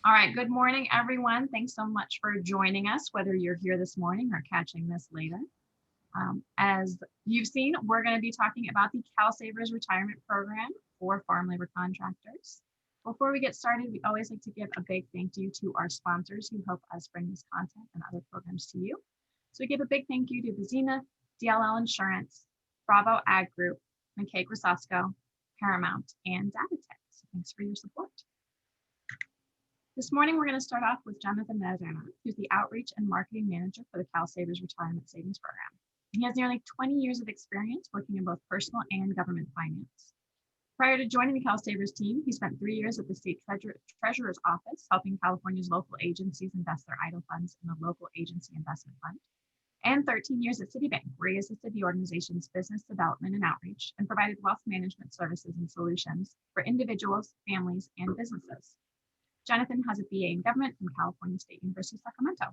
All right, good morning, everyone. Thanks so much for joining us, whether you're here this morning or catching this later. As you've seen, we're going to be talking about the CalSavers retirement program for farm labor contractors. Before we get started, we always like to give a big thank you to our sponsors who help us bring this content and other programs to you. So we give a big thank you to Vizina, DLL Insurance, Bravo Ag Group, McKay Grasosco, Paramount, and Datatech. So thanks for your support. This morning, we're going to start off with Jonathan Herrera, who's the Outreach and Marketing Manager for the CalSavers Retirement Savings Program. He has nearly 20 years of experience working in both personal and government finance. Prior to joining the CalSavers team, he spent 3 years at the State Treasurer's Office, helping California's local agencies invest their idle funds in the local agency investment fund, and 13 years at Citibank, where he assisted the organization's business development and outreach and provided wealth management services and solutions for individuals, families, and businesses. Jonathan has a BA in government from California State University, Sacramento.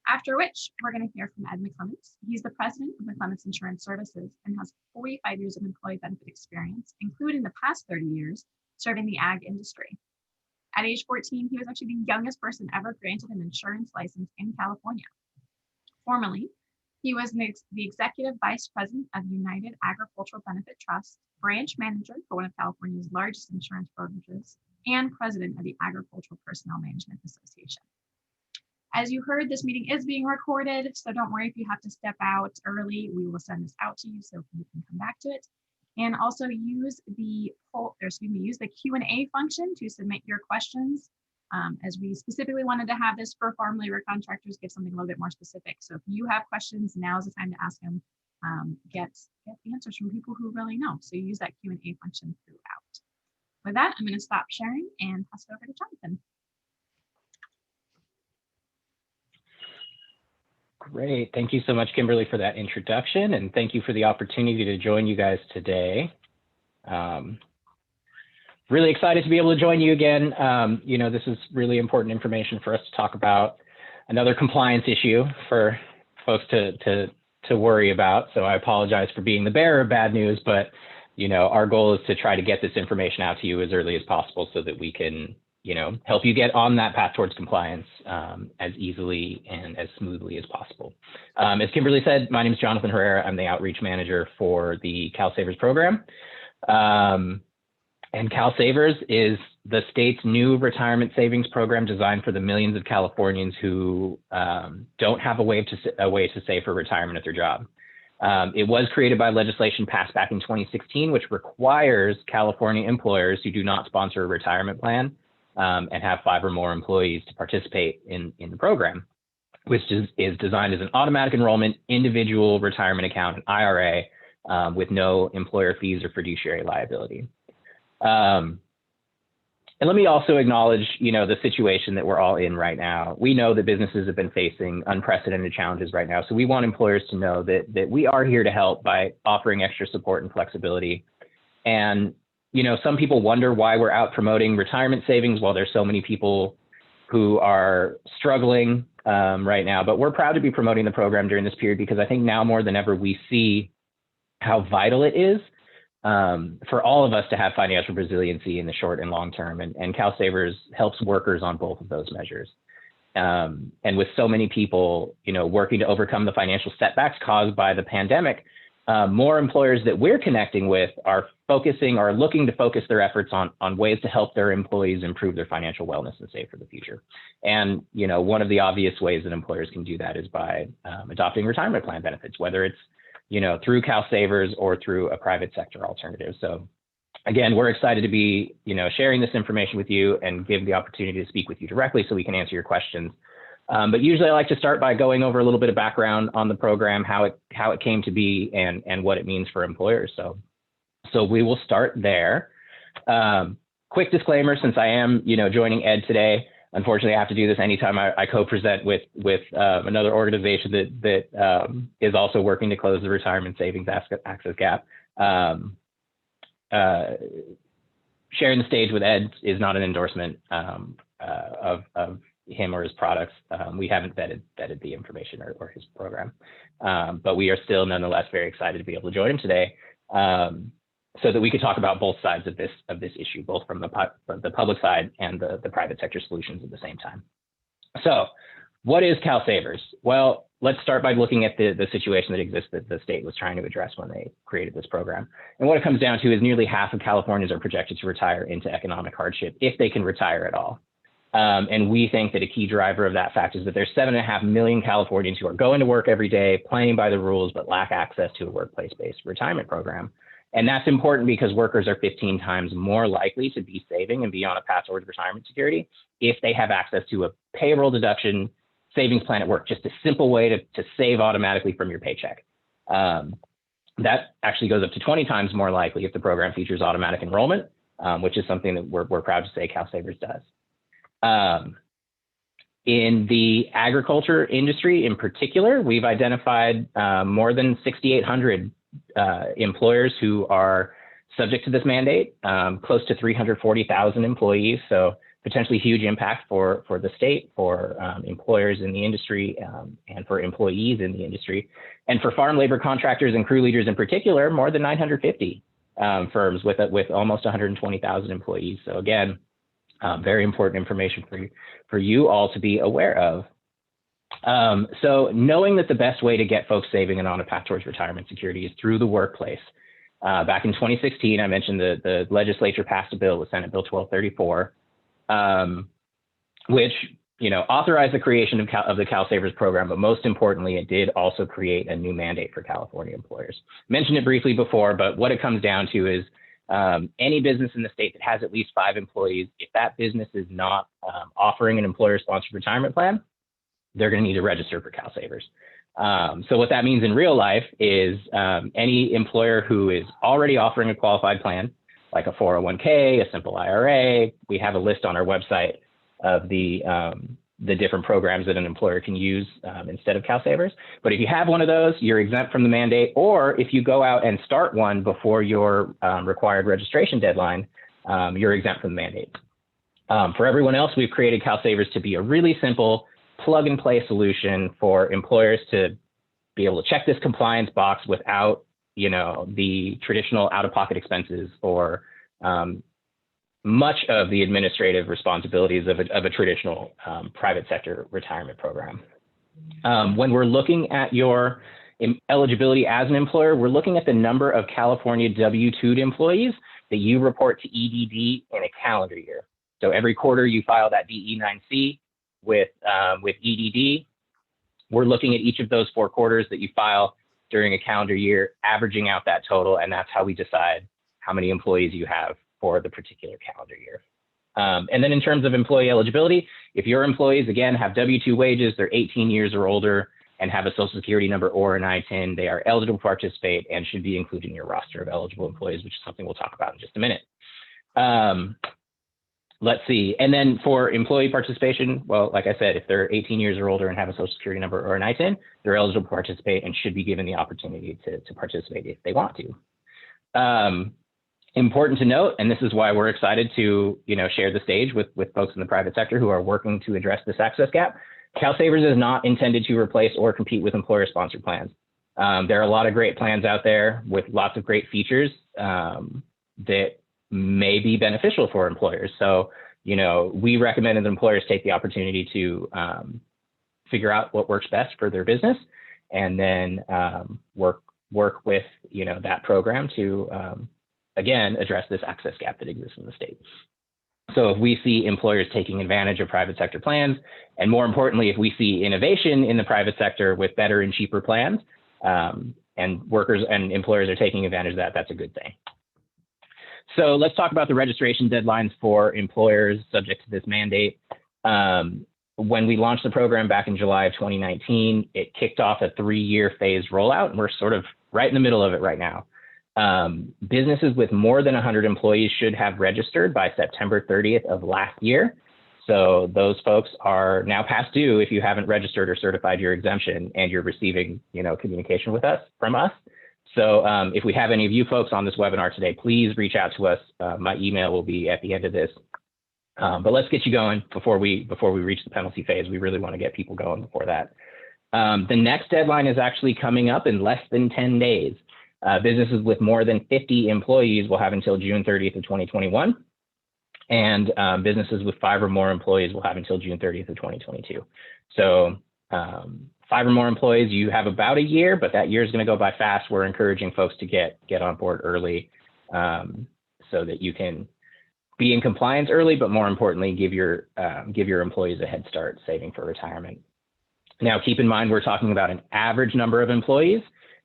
After which, we're going to hear from Ed McClements. He's the president of McClements Insurance Services and has 45 years of employee benefit experience, including the past 30 years serving the ag industry. At age 14, he was actually the youngest person ever granted an insurance license in California. Formerly, he was the executive vice president of United Agricultural Benefit Trust, branch manager for one of California's largest insurance brokerages, and president of the Agricultural Personnel Management Association. As you heard, this meeting is being recorded, so don't worry if you have to step out early. We will send this out to you so you can come back to it. And also use the Q&A function to submit your questions. As we specifically wanted to have this for farm labor contractors, give something a little bit more specific. So if you have questions, now's the time to ask them. Get the answers from people who really know. So use that Q&A function throughout. With that, I'm going to stop sharing and pass it over to Jonathan. Great. Thank you so much, Kimberly, for that introduction. And thank you for the opportunity to join you guys today. Really excited to be able to join you again. This is really important information for us to talk about. Another compliance issue for folks to worry about. So I apologize for being the bearer of bad news, but our goal is to try to get this information out to you as early as possible so that we can, help you get on that path towards compliance as easily and as smoothly as possible. As Kimberly said, my name is Jonathan Herrera. I'm the outreach manager for the CalSavers program. And CalSavers is the state's new retirement savings program designed for the millions of Californians who don't have a way to save for retirement at their job. It was created by legislation passed back in 2016, which requires California employers who do not sponsor a retirement plan and have 5 or more employees to participate in the program, which is designed as an automatic enrollment, individual retirement account, an IRA, with no employer fees or fiduciary liability. And let me also acknowledge, the situation that we're all in right now. We know that businesses have been facing unprecedented challenges right now. So we want employers to know that we are here to help by offering extra support and flexibility. And, some people wonder why we're out promoting retirement savings while there's so many people who are struggling right now. But we're proud to be promoting the program during this period because I think now more than ever, we see how vital it is for all of us to have financial resiliency in the short and long term. And CalSavers helps workers on both of those measures. And with so many people, working to overcome the financial setbacks caused by the pandemic, more employers that we're connecting with are looking to focus their efforts on ways to help their employees improve their financial wellness and save for the future. And, one of the obvious ways that employers can do that is by adopting retirement plan benefits, whether it's through CalSavers or through a private sector alternative. So again, we're excited to be, sharing this information with you and give the opportunity to speak with you directly so we can answer your questions. But usually I like to start by going over a little bit of background on the program, how it came to be and what it means for employers. So we will start there. Quick disclaimer, since I am, joining Ed today, unfortunately, I have to do this anytime I co-present with another organization that is also working to close the retirement savings access gap. Sharing the stage with Ed is not an endorsement of him or his products. We haven't vetted the information or his program, but we are still nonetheless very excited to be able to join him today. so that we could talk about both sides of this issue, both from the public side and the private sector solutions at the same time. So what is CalSavers? Well, let's start by looking at the situation that exists that the state was trying to address when they created this program. And what it comes down to is nearly half of Californians are projected to retire into economic hardship if they can retire at all. And we think that a key driver of that fact is that there's 7.5 million Californians who are going to work every day, playing by the rules, but lack access to a workplace-based retirement program. And that's important because workers are 15 times more likely to be saving and be on a path towards retirement security if they have access to a payroll deduction savings plan at work, just a simple way to save automatically from your paycheck. That actually goes up to 20 times more likely if the program features automatic enrollment, which is something that we're proud to say CalSavers does. In the agriculture industry in particular, we've identified more than 6,800 employers who are subject to this mandate, close to 340,000 employees. So potentially huge impact for the state, for employers in the industry, and for employees in the industry. And for farm labor contractors and crew leaders in particular, more than 950 firms with almost 120,000 employees. So again, very important information for you all to be aware of. So knowing that the best way to get folks saving and on a path towards retirement security is through the workplace. Back in 2016, I mentioned the legislature passed a bill with Senate Bill 1234, which authorized the creation of the CalSavers program, but most importantly, it did also create a new mandate for California employers. Mentioned it briefly before, but what it comes down to is any business in the state that has at least 5 employees, if that business is not offering an employer-sponsored retirement plan, they're going to need to register for CalSavers. So what that means in real life is any employer who is already offering a qualified plan, like a 401k, a simple IRA, we have a list on our website of the different programs that an employer can use instead of CalSavers. But if you have one of those, you're exempt from the mandate, or if you go out and start one before your required registration deadline, you're exempt from the mandate. For everyone else, we've created CalSavers to be a really simple plug and play solution for employers to be able to check this compliance box without the traditional out-of-pocket expenses or much of the administrative responsibilities of a traditional private sector retirement program. When we're looking at your eligibility as an employer, we're looking at the number of California W-2'd employees that you report to EDD in a calendar year. So every quarter you file that DE-9C with EDD. We're looking at each of those 4 quarters that you file during a calendar year, averaging out that total, and that's how we decide how many employees you have for the particular calendar year. And then in terms of employee eligibility, if your employees, again, have W-2 wages, they're 18 years or older, and have a Social Security number or an I-10, they are eligible to participate and should be included in your roster of eligible employees, which is something we'll talk about in just a minute. Let's see. And then for employee participation, well, like I said, if they're 18 years or older and have a Social Security number or an I-10, they're eligible to participate and should be given the opportunity to participate if they want to. Important to note, and this is why we're excited to share the stage with folks in the private sector who are working to address this access gap. CalSavers is not intended to replace or compete with employer-sponsored plans. There are a lot of great plans out there with lots of great features that may be beneficial for employers. So, we recommend that employers take the opportunity to figure out what works best for their business, and then work with that program to again address this access gap that exists in the state. So if we see employers taking advantage of private sector plans, and more importantly, if we see innovation in the private sector with better and cheaper plans, and workers and employers are taking advantage of that, that's a good thing. So let's talk about the registration deadlines for employers subject to this mandate. When we launched the program back in July of 2019, it kicked off a 3-year phased rollout, and we're sort of right in the middle of it right now. Businesses with more than 100 employees should have registered by September 30th of last year. So those folks are now past due if you haven't registered or certified your exemption and you're receiving, communication from us. So if we have any of you folks on this webinar today, please reach out to us. My email will be at the end of this. But let's get you going before we reach the penalty phase. We really want to get people going before that. The next deadline is actually coming up in less than 10 days. Businesses with more than 50 employees will have until June 30th of 2021. And businesses with 5 or more employees will have until June 30th of 2022. So 5 or more employees, you have about a year, but that year is going to go by fast. We're encouraging folks to get on board early so that you can be in compliance early, but more importantly, give your employees a head start saving for retirement. Now, keep in mind, we're talking about an average number of employees.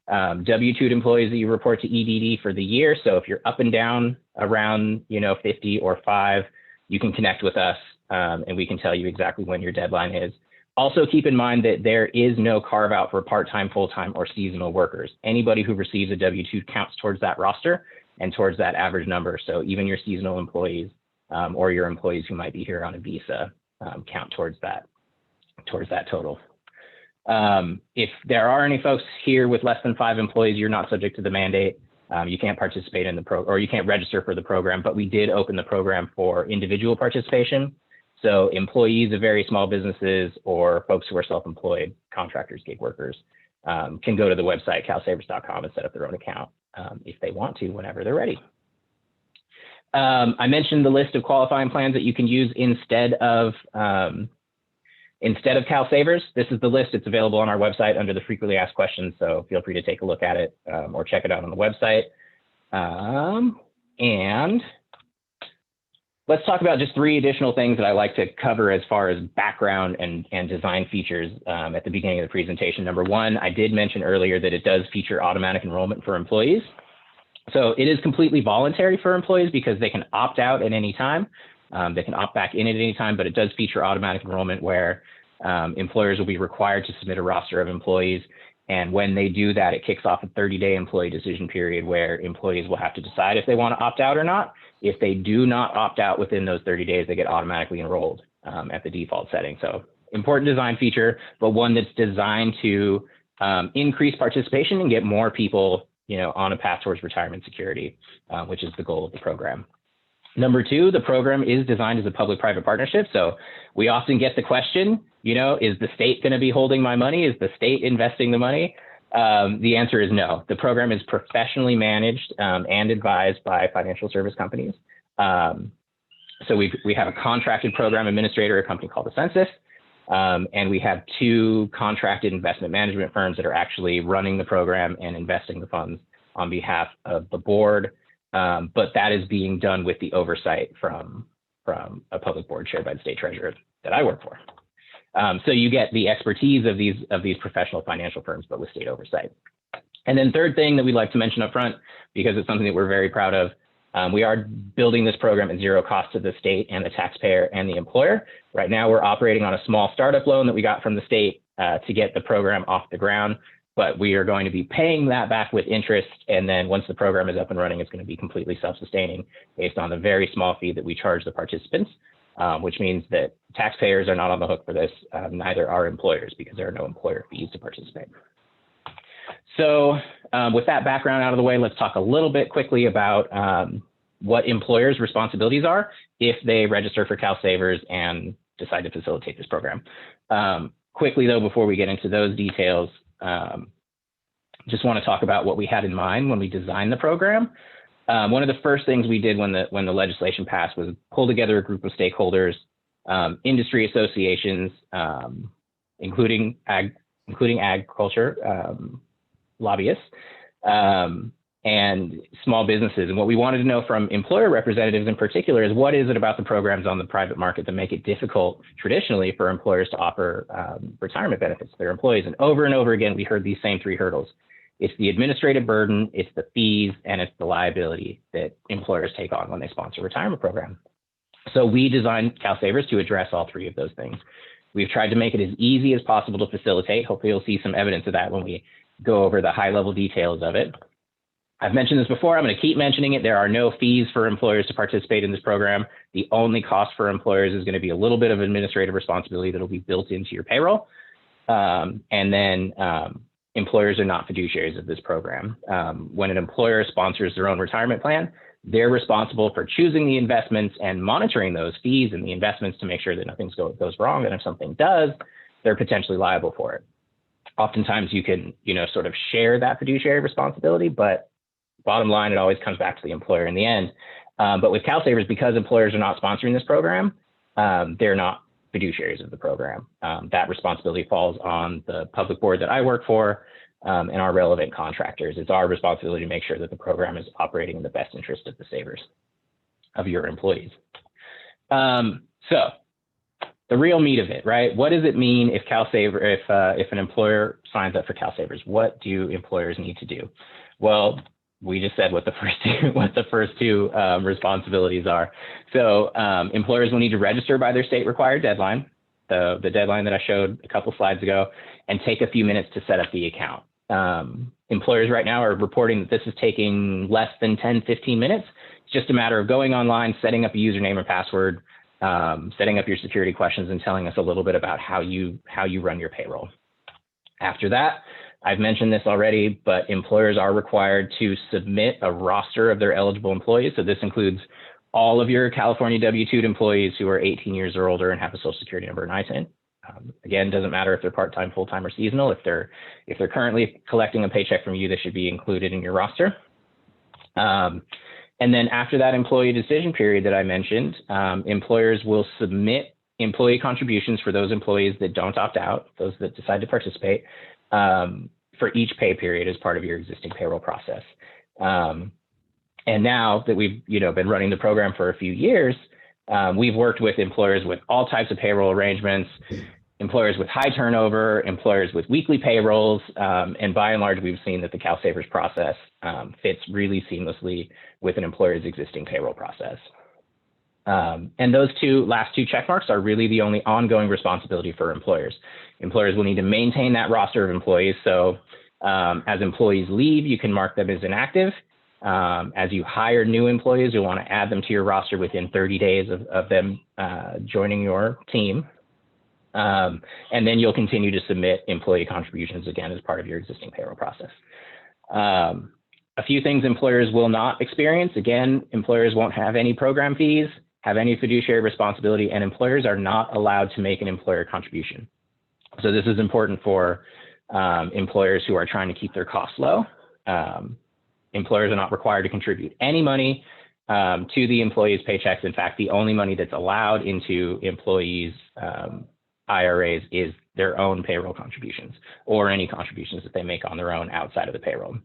W-2 employees that you report to EDD for the year. So if you're up and down around 50 or 5, you can connect with us and we can tell you exactly when your deadline is. Also keep in mind that there is no carve out for part-time, full-time, or seasonal workers. Anybody who receives a W-2 counts towards that roster and towards that average number. So even your seasonal employees or your employees who might be here on a visa count towards that total. If there are any folks here with less than 5 employees, you're not subject to the mandate. You can't participate in the or you can't register for the program, but we did open the program for individual participation. So employees of very small businesses or folks who are self-employed, contractors, gig workers, can go to the website, calsavers.com, and set up their own account if they want to, whenever they're ready. I mentioned the list of qualifying plans that you can use instead of CalSavers. This is the list. It's available on our website under the frequently asked questions. So feel free to take a look at it or check it out on the website. And let's talk about just 3 additional things that I like to cover as far as background and design features at the beginning of the presentation. Number 1, I did mention earlier that it does feature automatic enrollment for employees. So it is completely voluntary for employees because they can opt out at any time. They can opt back in at any time, but it does feature automatic enrollment where employers will be required to submit a roster of employees. And when they do that, it kicks off a 30-day employee decision period where employees will have to decide if they want to opt out or not. If they do not opt out within those 30 days, they get automatically enrolled at the default setting. So important design feature, but one that's designed to increase participation and get more people on a path towards retirement security, which is the goal of the program. Number 2, the program is designed as a public-private partnership. So we often get the question, is the state going to be holding my money? Is the state investing the money? The answer is no. The program is professionally managed and advised by financial service companies. So we have a contracted program administrator, a company called the Census, and we have 2 contracted investment management firms that are actually running the program and investing the funds on behalf of the board. But that is being done with the oversight from a public board chaired by the state treasurer that I work for. So you get the expertise of these professional financial firms, but with state oversight. And then third thing that we'd like to mention up front, because it's something that we're very proud of, we are building this program at 0 cost to the state and the taxpayer and the employer. Right now, we're operating on a small startup loan that we got from the state to get the program off the ground. But we are going to be paying that back with interest. And then once the program is up and running, it's going to be completely self-sustaining based on the very small fee that we charge the participants, which means that taxpayers are not on the hook for this, neither are employers, because there are no employer fees to participate. So with that background out of the way, let's talk a little bit quickly about what employers' responsibilities are if they register for CalSavers and decide to facilitate this program. Quickly, though, before we get into those details, just want to talk about what we had in mind when we designed the program. One of the first things we did when the legislation passed was pull together a group of stakeholders, industry associations, including agriculture lobbyists, and small businesses. And what we wanted to know from employer representatives in particular is what is it about the programs on the private market that make it difficult traditionally for employers to offer retirement benefits to their employees. And over again, we heard these same 3 hurdles. It's the administrative burden, it's the fees, and it's the liability that employers take on when they sponsor a retirement program. So we designed CalSavers to address all 3 of those things. We've tried to make it as easy as possible to facilitate. Hopefully you'll see some evidence of that when we go over the high-level details of it. I've mentioned this before. I'm going to keep mentioning it. There are no fees for employers to participate in this program. The only cost for employers is going to be a little bit of administrative responsibility that will be built into your payroll. And then employers are not fiduciaries of this program. When an employer sponsors their own retirement plan, they're responsible for choosing the investments and monitoring those fees and the investments to make sure that nothing goes wrong. And if something does, they're potentially liable for it. Oftentimes you can, sort of share that fiduciary responsibility, but bottom line, it always comes back to the employer in the end. But with CalSavers, because employers are not sponsoring this program, they're not fiduciaries of the program. That responsibility falls on the public board that I work for and our relevant contractors. It's our responsibility to make sure that the program is operating in the best interest of the savers, of your employees. So the real meat of it, right? What does it mean if if an employer signs up for CalSavers? What do employers need to do? Well, we just said what the first two responsibilities are. So employers will need to register by their state required deadline, the deadline that I showed a couple slides ago, and take a few minutes to set up the account. Employers right now are reporting that this is taking less than 10, 15 minutes. It's just a matter of going online, setting up a username and password, setting up your security questions, and telling us a little bit about how you run your payroll. After that, I've mentioned this already, but employers are required to submit a roster of their eligible employees. So this includes all of your California W-2 employees who are 18 years or older and have a Social Security number and ITIN. Again, doesn't matter if they're part-time, full-time, or seasonal. If they're currently collecting a paycheck from you, they should be included in your roster. And then after that employee decision period that I mentioned, employers will submit employee contributions for those employees that don't opt out, those that decide to participate, for each pay period as part of your existing payroll process. And now that we've been running the program for a few years, we've worked with employers with all types of payroll arrangements, employers with high turnover, employers with weekly payrolls, and by and large, we've seen that the CalSavers process fits really seamlessly with an employer's existing payroll process. And those last two check marks are really the only ongoing responsibility for employers. Employers will need to maintain that roster of employees. So as employees leave, you can mark them as inactive. As you hire new employees, you'll want to add them to your roster within 30 days of them joining your team. And then you'll continue to submit employee contributions again as part of your existing payroll process. A few things employers will not experience. Again, employers won't have any program fees, have any fiduciary responsibility, and employers are not allowed to make an employer contribution. So this is important for employers who are trying to keep their costs low. Employers are not required to contribute any money to the employees' paychecks. In fact, the only money that's allowed into employees' IRAs is their own payroll contributions or any contributions that they make on their own outside of the payroll.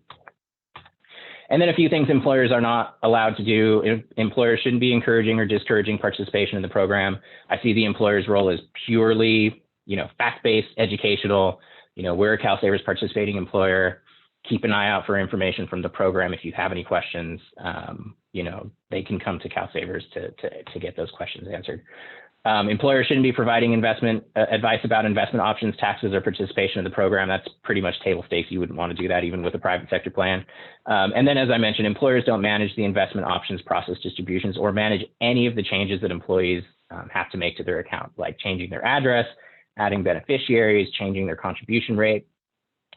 And then a few things employers are not allowed to do. Employers shouldn't be encouraging or discouraging participation in the program. I see the employer's role as purely, fact-based, educational. We're a CalSavers participating employer. Keep an eye out for information from the program. If you have any questions, they can come to CalSavers to get those questions answered. Employers shouldn't be providing investment advice about investment options, taxes, or participation in the program. That's pretty much table stakes. You wouldn't want to do that even with a private sector plan. And then, as I mentioned, employers don't manage the investment options process distributions or manage any of the changes that employees have to make to their account, like changing their address, adding beneficiaries, changing their contribution rate.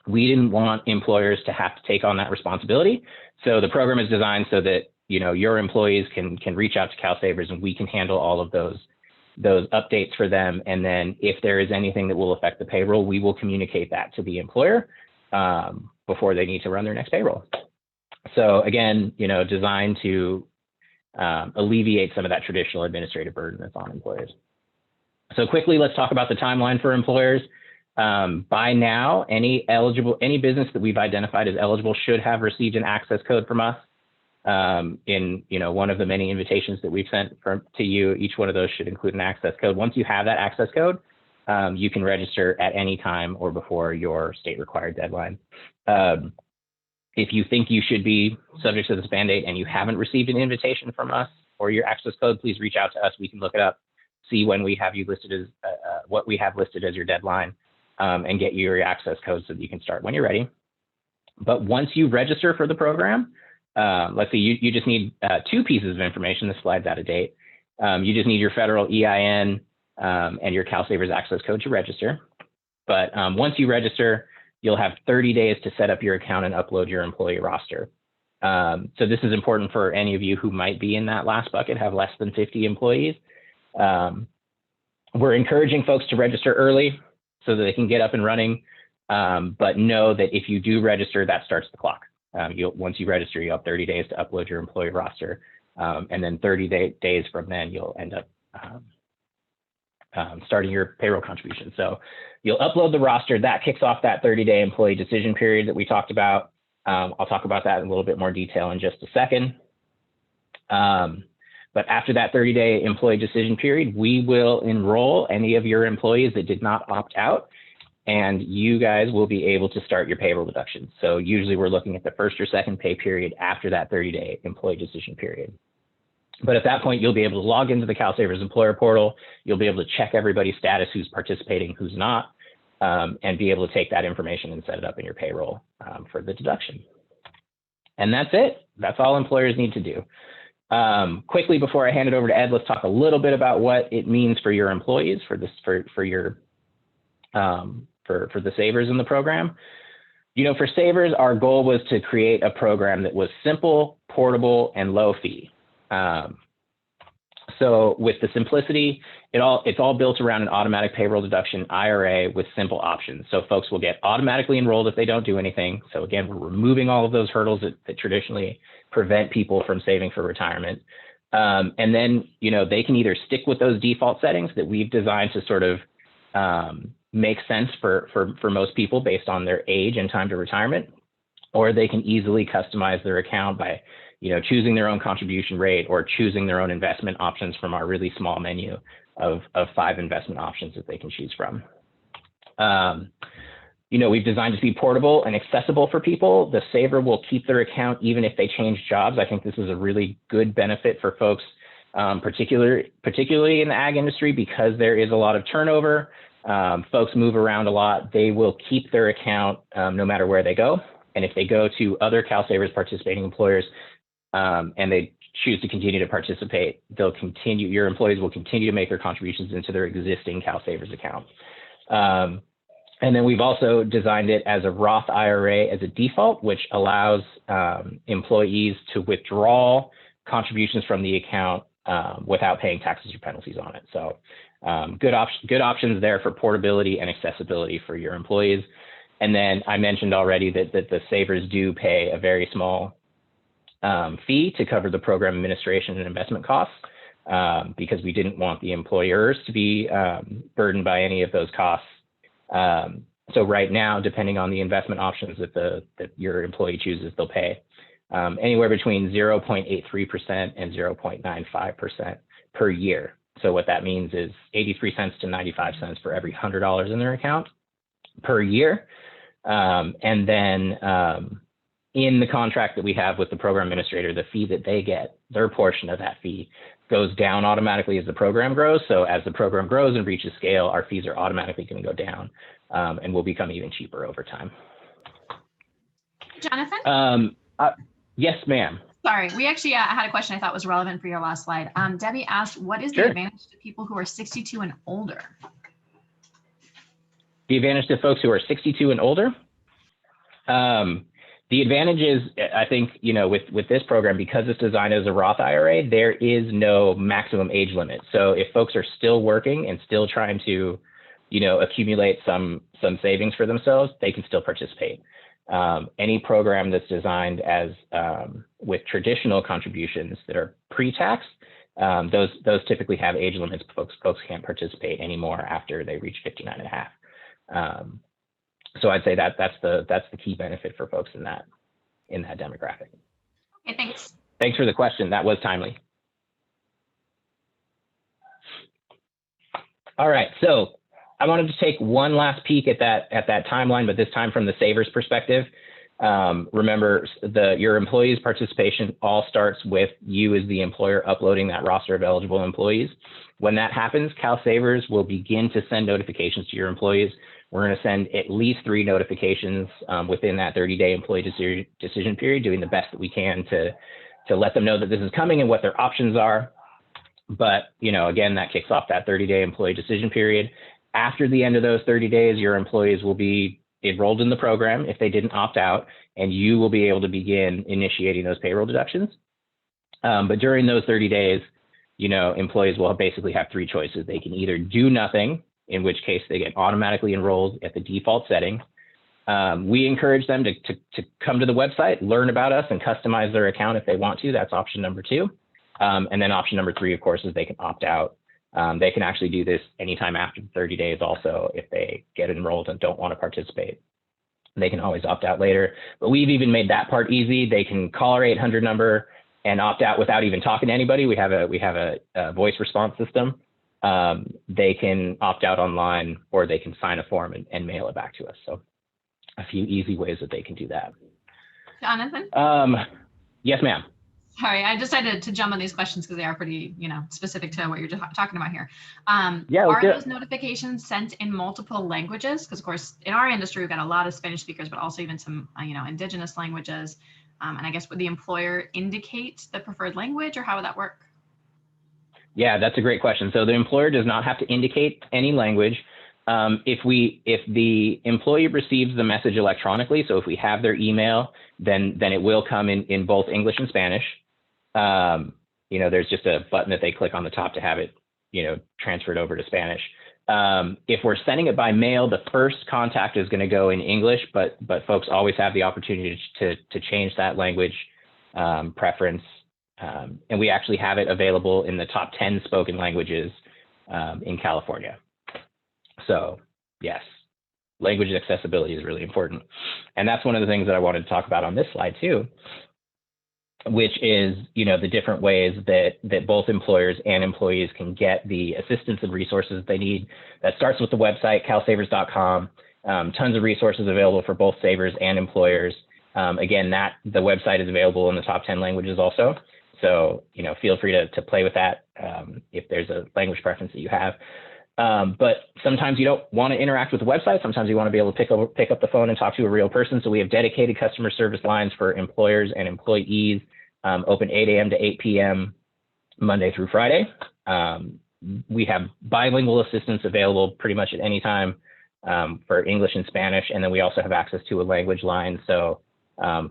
We didn't want employers to have to take on that responsibility. So the program is designed so that, your employees can reach out to CalSavers and we can handle all of those updates for them. And then if there is anything that will affect the payroll, we will communicate that to the employer before they need to run their next payroll. So again, designed to alleviate some of that traditional administrative burden that's on employers. So quickly, let's talk about the timeline for employers. By now, any business that we've identified as eligible should have received an access code from us. In one of the many invitations that we've sent to you. Each one of those should include an access code. Once you have that access code, you can register at any time or before your state required deadline. If you think you should be subject to this mandate and you haven't received an invitation from us or your access code, please reach out to us. We can look it up, see when we have you listed as what we have listed as your deadline, and get you your access code so that you can start when you're ready. But once you register for the program, let's see, you just need two pieces of information. This slide's out of date. You just need your federal EIN and your CalSavers access code to register. But once you register, you'll have 30 days to set up your account and upload your employee roster. So this is important for any of you who might be in that last bucket, have less than 50 employees. We're encouraging folks to register early so that they can get up and running. But know that if you do register, that starts the clock. Once you register, you have 30 days to upload your employee roster. And then 30 days from then, you'll end up starting your payroll contribution. So you'll upload the roster. That kicks off that 30-day employee decision period that we talked about. I'll talk about that in a little bit more detail in just a second. But after that 30-day employee decision period, we will enroll any of your employees that did not opt out, and you guys will be able to start your payroll deductions. So usually we're looking at the first or second pay period after that 30-day employee decision period. But at that point, you'll be able to log into the CalSavers employer portal. You'll be able to check everybody's status, who's participating, who's not, and be able to take that information and set it up in your payroll for the deduction. And that's it. That's all employers need to do. Quickly, before I hand it over to Ed, let's talk a little bit about what it means for your employees, for the savers in the program. For savers, our goal was to create a program that was simple, portable, and low fee. So with the simplicity, it's all built around an automatic payroll deduction IRA with simple options. So folks will get automatically enrolled if they don't do anything. So again, we're removing all of those hurdles that traditionally prevent people from saving for retirement. And then, they can either stick with those default settings that we've designed to sort of make sense for most people based on their age and time to retirement, or they can easily customize their account by choosing their own contribution rate or choosing their own investment options from our really small menu of 5 investment options that they can choose from. We've designed it to be portable and accessible for people. The saver will keep their account even if they change jobs. I think this is a really good benefit for folks, particularly in the ag industry, because there is a lot of turnover. Folks move around a lot. They will keep their account no matter where they go. And if they go to other CalSavers participating employers, and they choose to continue to participate, your employees will continue to make their contributions into their existing CalSavers account. And then we've also designed it as a Roth IRA as a default, which allows employees to withdraw contributions from the account without paying taxes or penalties on it. So good options there for portability and accessibility for your employees. And then I mentioned already that the savers do pay a very small fee to cover the program administration and investment costs, because we didn't want the employers to be burdened by any of those costs. So right now, depending on the investment options that your employee chooses, they'll pay anywhere between 0.83% and 0.95% per year. So what that means is 83 cents to 95 cents for every $100 in their account per year. And then in the contract that we have with the program administrator, the fee that they get, their portion of that fee goes down automatically as the program grows. So as the program grows and reaches scale, our fees are automatically going to go down and will become even cheaper over time. Jonathan? Yes, ma'am. Sorry, we actually had a question I thought was relevant for your last slide. Debbie asked, what is the advantage to people who are 62 and older? The advantage to folks who are 62 and older? The advantage is, I think, with this program, because it's designed as a Roth IRA, there is no maximum age limit. So if folks are still working and still trying to, accumulate some savings for themselves, they can still participate. Any program that's designed as with traditional contributions that are pre-tax, those typically have age limits. Folks can't participate anymore after they reach 59 and a half. So I'd say that's the key benefit for folks in that demographic. Okay, thanks. Thanks for the question. That was timely. All right, so I wanted to take one last peek at that timeline, but this time from the savers perspective. Remember, your employees' participation all starts with you as the employer uploading that roster of eligible employees. When that happens, CalSavers will begin to send notifications to your employees. We're going to send at least 3 notifications within that 30-day employee decision period, doing the best that we can to let them know that this is coming and what their options are. But, again, that kicks off that 30-day employee decision period. After the end of those 30 days, your employees will be enrolled in the program if they didn't opt out, and you will be able to begin initiating those payroll deductions. But during those 30 days, employees will basically have 3 choices. They can either do nothing, in which case they get automatically enrolled at the default setting. We encourage them to come to the website, learn about us, and customize their account if they want to. That's option number 2. And then option number 3, of course, is they can opt out. They can actually do this anytime after 30 days also if they get enrolled and don't want to participate. They can always opt out later. But we've even made that part easy. They can call our 800 number and opt out without even talking to anybody. We have a voice response system. They can opt out online, or they can sign a form and mail it back to us. So a few easy ways that they can do that. Jonathan? Yes, ma'am. Sorry, I decided to jump on these questions because they are pretty, specific to what you're talking about here. Yeah, are those notifications sent in multiple languages? Because of course, in our industry, we've got a lot of Spanish speakers, but also even some, indigenous languages. And I guess would the employer indicate the preferred language, or how would that work? Yeah, that's a great question. So the employer does not have to indicate any language. If the employee receives the message electronically, so if we have their email, then it will come in both English and Spanish. There's just a button that they click on the top to have it, transferred over to Spanish. If we're sending it by mail, the first contact is going to go in English, but folks always have the opportunity to change that language preference. And we actually have it available in the top 10 spoken languages in California. So yes, language accessibility is really important. And that's one of the things that I wanted to talk about on this slide too, which is, the different ways that both employers and employees can get the assistance and resources they need. That starts with the website, calsavers.com. Tons of resources available for both savers and employers. Again, the website is available in the top 10 languages also. So, feel free to play with that if there's a language preference that you have. But sometimes you don't want to interact with the website. Sometimes you want to be able to pick up the phone and talk to a real person. So we have dedicated customer service lines for employers and employees, open 8 a.m. to 8 p.m. Monday through Friday. We have bilingual assistance available pretty much at any time for English and Spanish. And then we also have access to a language line. So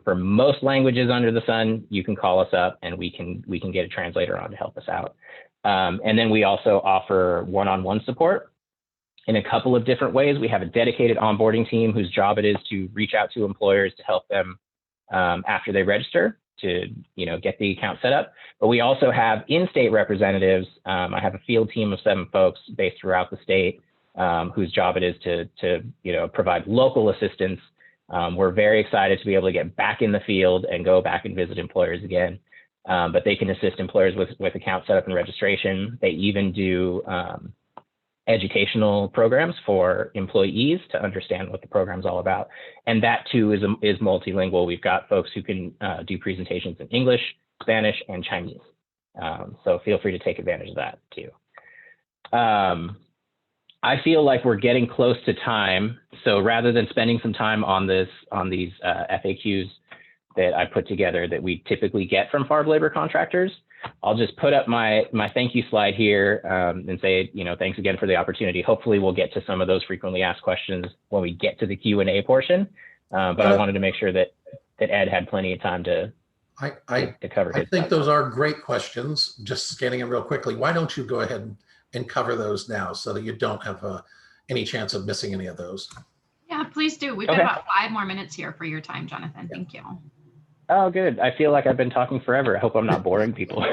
for most languages under the sun, you can call us up and we can get a translator on to help us out. And then we also offer one-on-one support in a couple of different ways. We have a dedicated onboarding team whose job it is to reach out to employers to help them after they register to get the account set up. But we also have in-state representatives. I have a field team of 7 folks based throughout the state whose job it is to provide local assistance. We're very excited to be able to get back in the field and go back and visit employers again. But they can assist employers with account setup and registration. They even do educational programs for employees to understand what the program's all about. And that too is multilingual. We've got folks who can do presentations in English, Spanish, and Chinese. So feel free to take advantage of that too. I feel like we're getting close to time. So rather than spending some time on these FAQs that I put together that we typically get from farm labor contractors, I'll just put up my thank you slide here and say, thanks again for the opportunity. Hopefully we'll get to some of those frequently asked questions when we get to the Q&A portion. But I wanted to make sure that Ed had plenty of time to cover his. I think those are great questions. Just scanning it real quickly. Why don't you go ahead and cover those now so that you don't have any chance of missing any of those? Yeah, please do. We've got about 5 more minutes here for your time, Jonathan. Thank you. Oh, good. I feel like I've been talking forever. I hope I'm not boring people.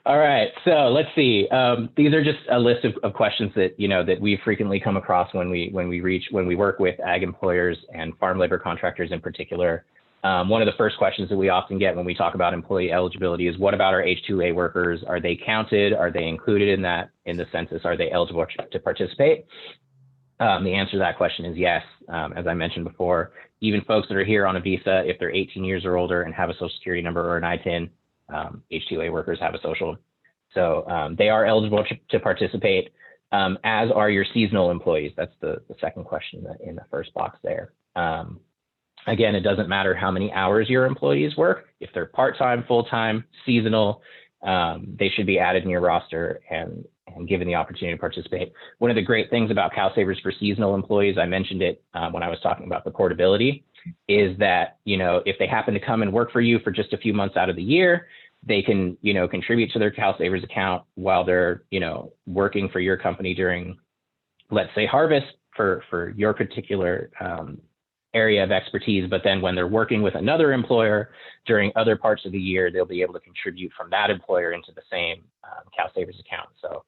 All right. So let's see. These are just a list of questions that, that we frequently come across when we work with ag employers and farm labor contractors in particular. One of the first questions that we often get when we talk about employee eligibility is, what about our H-2A workers? Are they counted? Are they included in the census? Are they eligible to participate? The answer to that question is yes. As I mentioned before, even folks that are here on a visa, if they're 18 years or older and have a social security number or an ITIN, H-2A workers have a social. So they are eligible to participate, as are your seasonal employees. That's the second question in the first box there. Again, it doesn't matter how many hours your employees work. If they're part-time, full-time, seasonal, they should be added in your roster and given the opportunity to participate. One of the great things about CalSavers for seasonal employees, I mentioned it when I was talking about the portability, is that, if they happen to come and work for you for just a few months out of the year, they can, contribute to their CalSavers account while they're, working for your company during, let's say, harvest for your particular area of expertise, but then when they're working with another employer during other parts of the year, they'll be able to contribute from that employer into the same CalSavers account. So,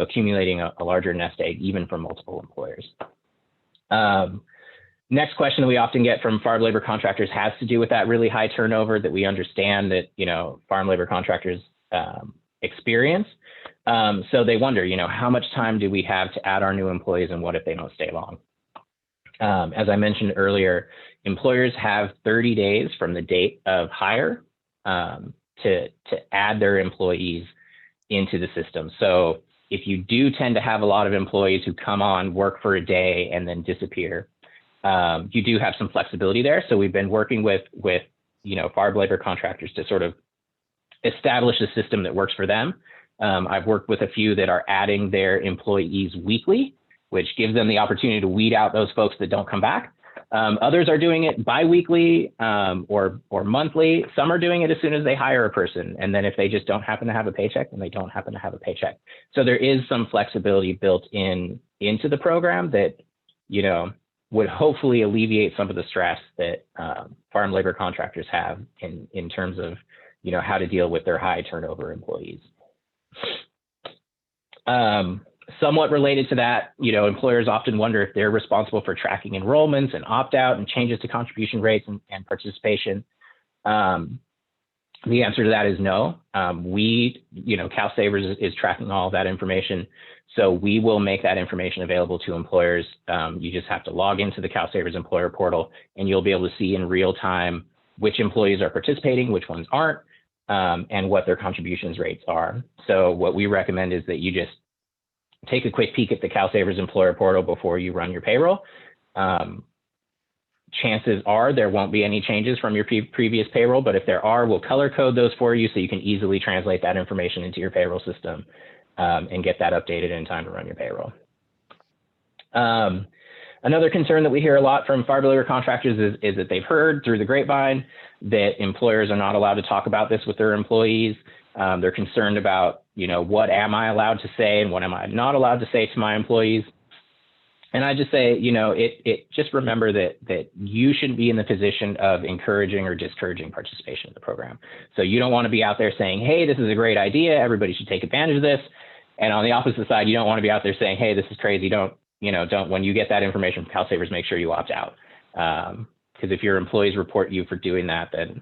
accumulating a larger nest egg even from multiple employers. Next question that we often get from farm labor contractors has to do with that really high turnover that we understand that, farm labor contractors experience. So they wonder, how much time do we have to add our new employees, and what if they don't stay long? As I mentioned earlier, employers have 30 days from the date of hire to add their employees into the system. So if you do tend to have a lot of employees who come on, work for a day, and then disappear, you do have some flexibility there. So we've been working with farm labor contractors to sort of establish a system that works for them. I've worked with a few that are adding their employees weekly, which gives them the opportunity to weed out those folks that don't come back. Others are doing it biweekly or monthly. Some are doing it as soon as they hire a person. And then if they just don't happen to have a paycheck, then they don't happen to have a paycheck. So there is some flexibility built into the program that, would hopefully alleviate some of the stress that farm labor contractors have in terms of, how to deal with their high turnover employees. Somewhat related to that, employers often wonder if they're responsible for tracking enrollments and opt-out and changes to contribution rates and participation. The answer to that is no. CalSavers is tracking all of that information. So we will make that information available to employers. You just have to log into the CalSavers employer portal, and you'll be able to see in real time which employees are participating, which ones aren't, and what their contributions rates are. So what we recommend is that you just take a quick peek at the CalSavers employer portal before you run your payroll. Chances are there won't be any changes from your previous payroll, but if there are, we'll color code those for you so you can easily translate that information into your payroll system and get that updated in time to run your payroll. Another concern that we hear a lot from farm labor contractors is that they've heard through the grapevine that employers are not allowed to talk about this with their employees. They're concerned about, what am I allowed to say and what am I not allowed to say to my employees? And I just say, just remember that you shouldn't be in the position of encouraging or discouraging participation in the program. So you don't want to be out there saying, hey, this is a great idea, everybody should take advantage of this. And on the opposite side, you don't want to be out there saying, hey, this is crazy. Don't, when you get that information from CalSavers, make sure you opt out. Because if your employees report you for doing that, then,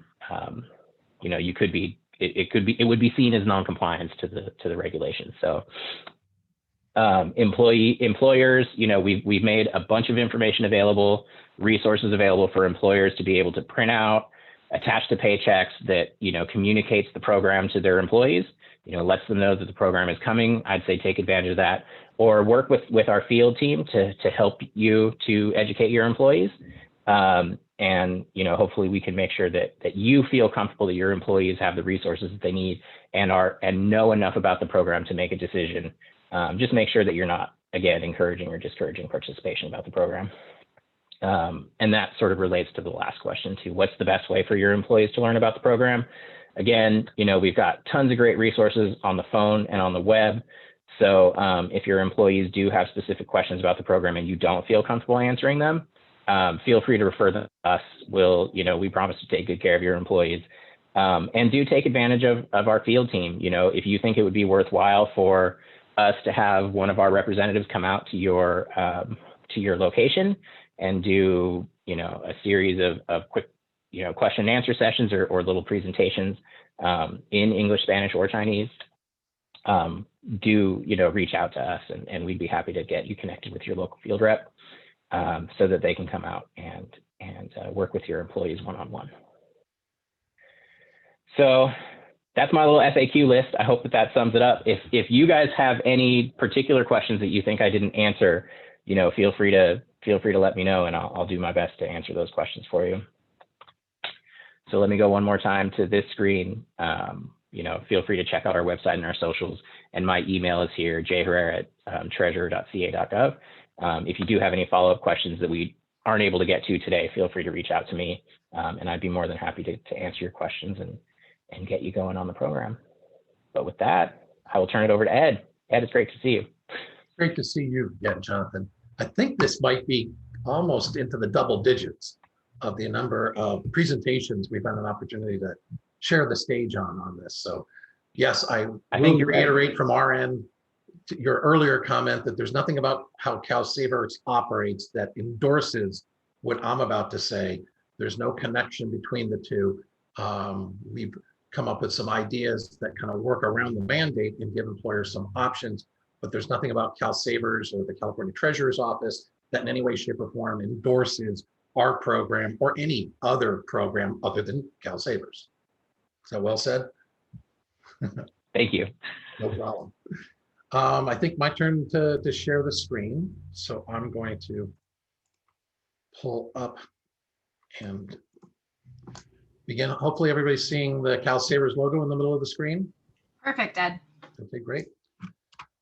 you could be, it would be seen as non-compliance to the regulations. So employers, we've made a bunch of information available, resources available for employers to be able to print out, attach to paychecks that, communicates the program to their employees, lets them know that the program is coming. I'd say take advantage of that, or work with our field team to help you to educate your employees. And, hopefully we can make sure that you feel comfortable that your employees have the resources that they need and know enough about the program to make a decision. Just make sure that you're not, again, encouraging or discouraging participation about the program. And that sort of relates to the last question too. What's the best way for your employees to learn about the program? Again, we've got tons of great resources on the phone and on the web. So if your employees do have specific questions about the program and you don't feel comfortable answering them, feel free to refer them to us. We promise to take good care of your employees. And do take advantage of our field team. If you think it would be worthwhile for us to have one of our representatives come out to your location and do, a series of quick, question and answer sessions or little presentations in English, Spanish, or Chinese, do, reach out to us and we'd be happy to get you connected with your local field rep so that they can come out and work with your employees one-on-one. So that's my little FAQ list. I hope that sums it up. If you guys have any particular questions that you think I didn't answer, feel free to let me know and I'll do my best to answer those questions for you. So let me go one more time to this screen. Feel free to check out our website and our socials. And my email is here, jherrera@treasurer.ca.gov. If you do have any follow-up questions that we aren't able to get to today, feel free to reach out to me. And I'd be more than happy to answer your questions and get you going on the program. But with that, I will turn it over to Ed. Ed, it's great to see you. Great to see you again, Jonathan. I think this might be almost into the double digits of the number of presentations we've had an opportunity to share the stage on this. So yes, I I think will you're right. reiterate from our end to your earlier comment that there's nothing about how CalSavers operates that endorses what I'm about to say. There's no connection between the two. We've come up with some ideas that kind of work around the mandate and give employers some options, but there's nothing about CalSavers or the California Treasurer's Office that in any way, shape, or form endorses our program or any other program other than CalSavers. Is that well said? Thank you. No problem. I think my turn to share the screen. So I'm going to pull up and begin. Hopefully everybody's seeing the CalSavers logo in the middle of the screen. Perfect, Ed. Okay, great.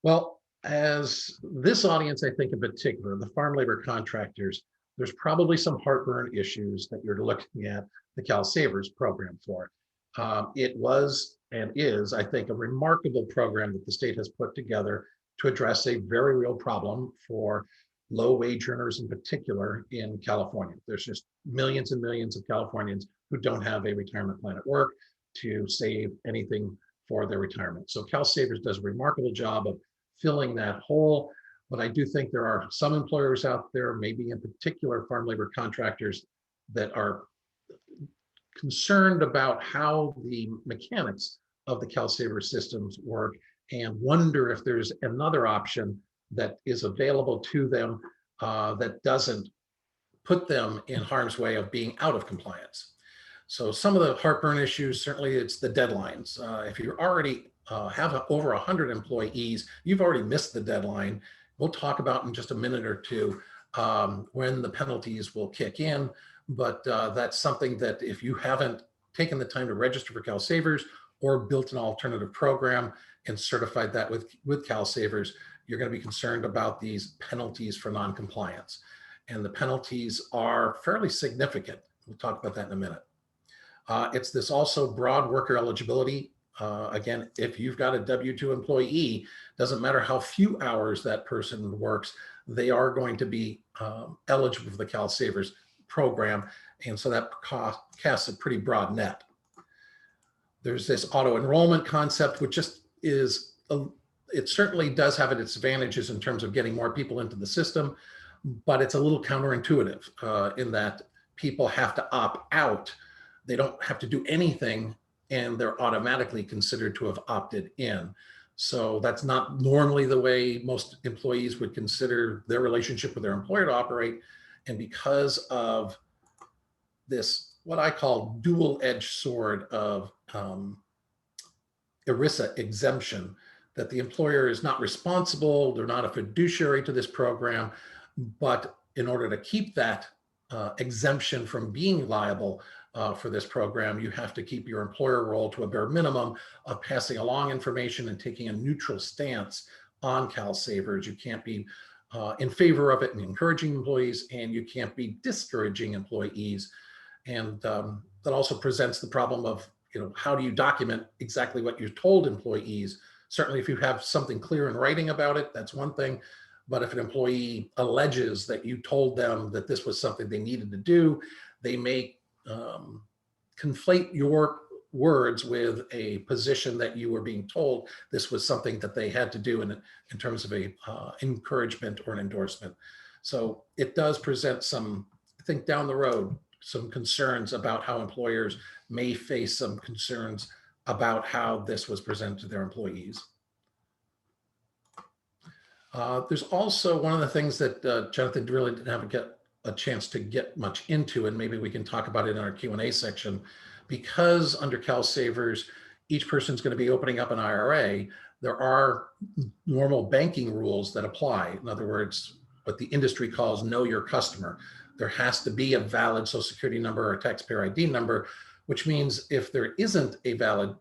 Well, as this audience, I think in particular, the farm labor contractors, there's probably some heartburn issues that you're looking at the CalSavers program for. It was and is, I think, a remarkable program that the state has put together to address a very real problem for low wage earners in particular in California. There's just millions and millions of Californians who don't have a retirement plan at work to save anything for their retirement. So CalSavers does a remarkable job of filling that hole. But I do think there are some employers out there, maybe in particular farm labor contractors, that are concerned about how the mechanics of the CalSavers systems work and wonder if there's another option that is available to them that doesn't put them in harm's way of being out of compliance. So some of the heartburn issues, certainly it's the deadlines. If you already have over 100 employees, you've already missed the deadline. We'll talk about in just a minute or two when the penalties will kick in. But that's something that if you haven't taken the time to register for CalSavers or built an alternative program and certified that with CalSavers, you're going to be concerned about these penalties for noncompliance. And the penalties are fairly significant. We'll talk about that in a minute. It's this also broad worker eligibility. Again, if you've got a W-2 employee, doesn't matter how few hours that person works, they are going to be eligible for the CalSavers program. And so that casts a pretty broad net. There's this auto enrollment concept, which just is, it certainly does have its advantages in terms of getting more people into the system, but it's a little counterintuitive in that people have to opt out. They don't have to do anything and they're automatically considered to have opted in. So that's not normally the way most employees would consider their relationship with their employer to operate. And because of this, what I call dual-edged sword of ERISA exemption, that the employer is not responsible, they're not a fiduciary to this program, but in order to keep that exemption from being liable for this program, you have to keep your employer role to a bare minimum of passing along information and taking a neutral stance on CalSavers. You can't be in favor of it and encouraging employees, and you can't be discouraging employees. And that also presents the problem of, how do you document exactly what you told employees? Certainly if you have something clear in writing about it, that's one thing. But if an employee alleges that you told them that this was something they needed to do, they may conflate your words with a position that you were being told this was something that they had to do in terms of a encouragement or an endorsement. So it does present some, I think down the road, some concerns about how employers may face some concerns about how this was presented to their employees. There's also one of the things that Jonathan really didn't get a chance to get much into, and maybe we can talk about it in our Q&A section, because under CalSavers, each person's going to be opening up an IRA. There are normal banking rules that apply. In other words, what the industry calls know your customer. There has to be a valid Social Security number or taxpayer ID number, which means if there isn't a valid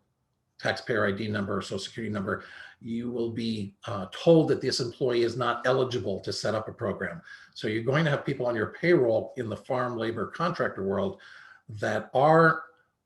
taxpayer ID number or Social Security number, you will be told that this employee is not eligible to set up a program. So you're going to have people on your payroll in the farm labor contractor world that are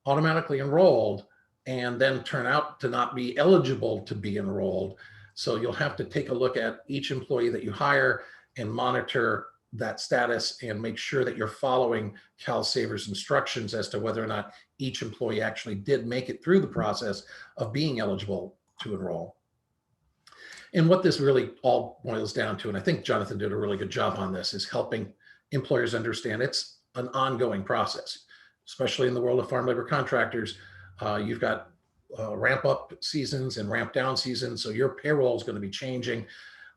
automatically enrolled and then turn out to not be eligible to be enrolled. So you'll have to take a look at each employee that you hire and monitor that status and make sure that you're following CalSavers instructions as to whether or not each employee actually did make it through the process of being eligible to enroll. And what this really all boils down to, and I think Jonathan did a really good job on this, is helping employers understand it's an ongoing process, especially in the world of farm labor contractors. You've got ramp up seasons and ramp down seasons. So your payroll is going to be changing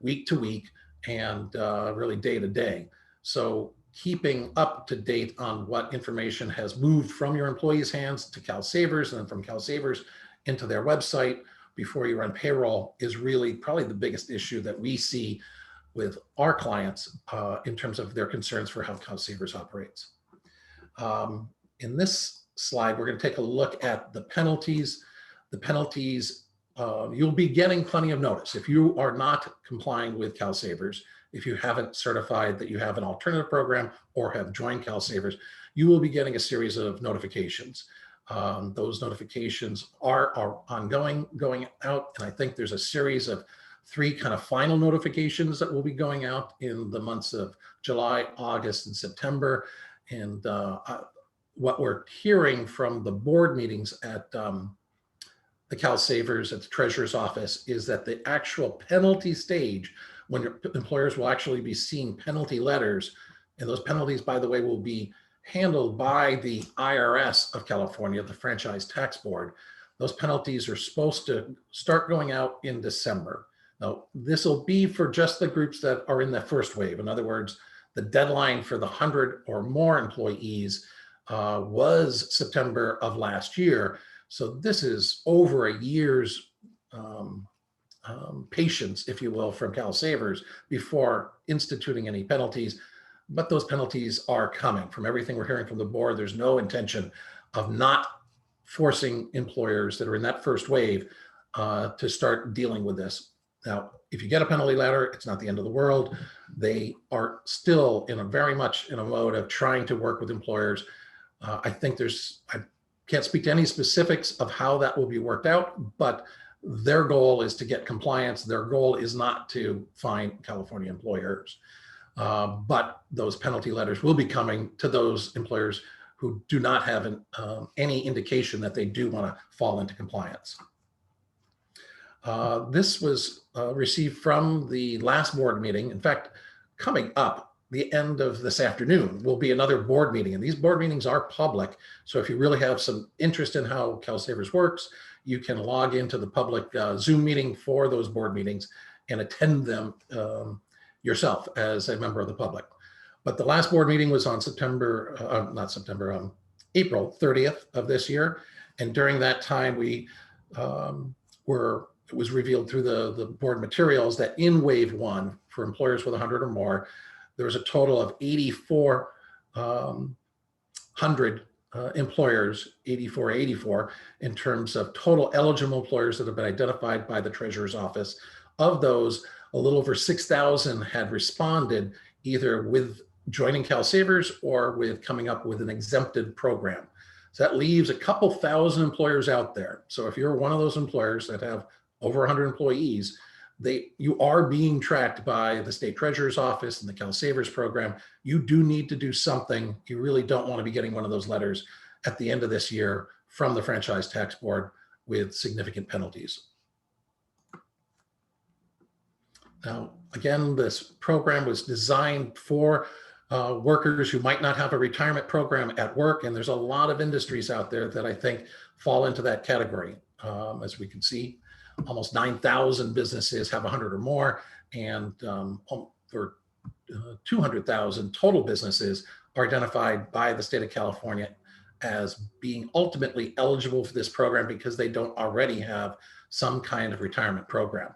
week to week and really day to day. So keeping up to date on what information has moved from your employees' hands to CalSavers and then from CalSavers into their website before you run payroll is really probably the biggest issue that we see with our clients in terms of their concerns for how CalSavers operates. In this slide, we're going to take a look at the penalties. The penalties, you'll be getting plenty of notice. If you are not complying with CalSavers, if you haven't certified that you have an alternative program or have joined CalSavers, you will be getting a series of notifications. Those notifications are ongoing, going out, and I think there's a series of 3 kind of final notifications that will be going out in the months of July, August, and September. And what we're hearing from the board meetings at the CalSavers at the Treasurer's Office is that the actual penalty stage, when your employers will actually be seeing penalty letters, and those penalties, by the way, will be handled by the IRS of California, the Franchise Tax Board. Those penalties are supposed to start going out in December. Now, this will be for just the groups that are in the first wave. In other words, the deadline for the 100 or more employees was September of last year. So this is over a year's patience, if you will, from CalSavers before instituting any penalties. But those penalties are coming. From everything we're hearing from the board, there's no intention of not forcing employers that are in that first wave to start dealing with this. Now, if you get a penalty letter, it's not the end of the world. They are still very much in a mode of trying to work with employers. I think I can't speak to any specifics of how that will be worked out, but their goal is to get compliance. Their goal is not to fine California employers. But those penalty letters will be coming to those employers who do not have any indication that they do want to fall into compliance. This was received from the last board meeting. In fact, coming up the end of this afternoon will be another board meeting, and these board meetings are public. So if you really have some interest in how CalSavers works, you can log into the public Zoom meeting for those board meetings and attend them yourself as a member of the public. But the last board meeting was on April 30th of this year. And during that time, it was revealed through the board materials that in wave 1 for employers with 100 or more, there was a total of 8,400 employers, 84 in terms of total eligible employers that have been identified by the Treasurer's Office. Of those, a little over 6,000 had responded either with joining CalSavers or with coming up with an exempted program. So that leaves a couple thousand employers out there. So if you're one of those employers that have over 100 employees, you are being tracked by the state treasurer's office and the CalSavers program. You do need to do something. You really don't want to be getting one of those letters at the end of this year from the Franchise Tax Board with significant penalties. Now, again, this program was designed for workers who might not have a retirement program at work, and there's a lot of industries out there that I think fall into that category. As we can see, almost 9,000 businesses have 100 or more, and for 200,000 total businesses are identified by the state of California as being ultimately eligible for this program because they don't already have some kind of retirement program.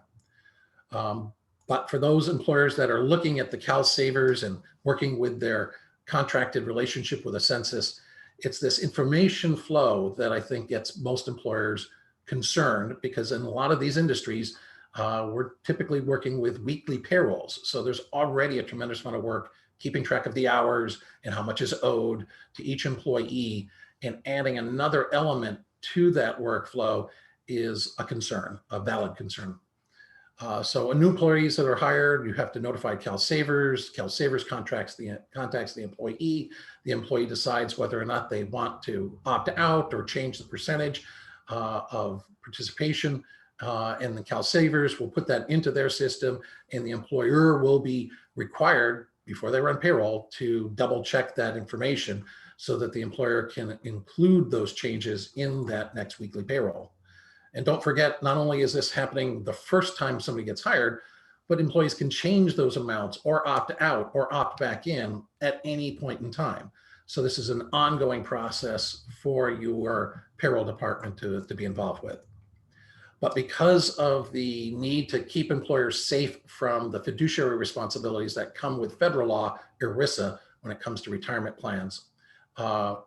But for those employers that are looking at the CalSavers and working with their contracted relationship with a census, it's this information flow that I think gets most employers concerned, because in a lot of these industries, we're typically working with weekly payrolls. So there's already a tremendous amount of work keeping track of the hours and how much is owed to each employee, and adding another element to that workflow is a concern, a valid concern. So new employees that are hired, you have to notify CalSavers. CalSavers contacts the employee. The employee decides whether or not they want to opt out or change the percentage of participation. And the CalSavers will put that into their system, and the employer will be required, before they run payroll, to double check that information so that the employer can include those changes in that next weekly payroll. And don't forget, not only is this happening the first time somebody gets hired, but employees can change those amounts or opt out or opt back in at any point in time. So this is an ongoing process for your payroll department to be involved with. But because of the need to keep employers safe from the fiduciary responsibilities that come with federal law, ERISA, when it comes to retirement plans,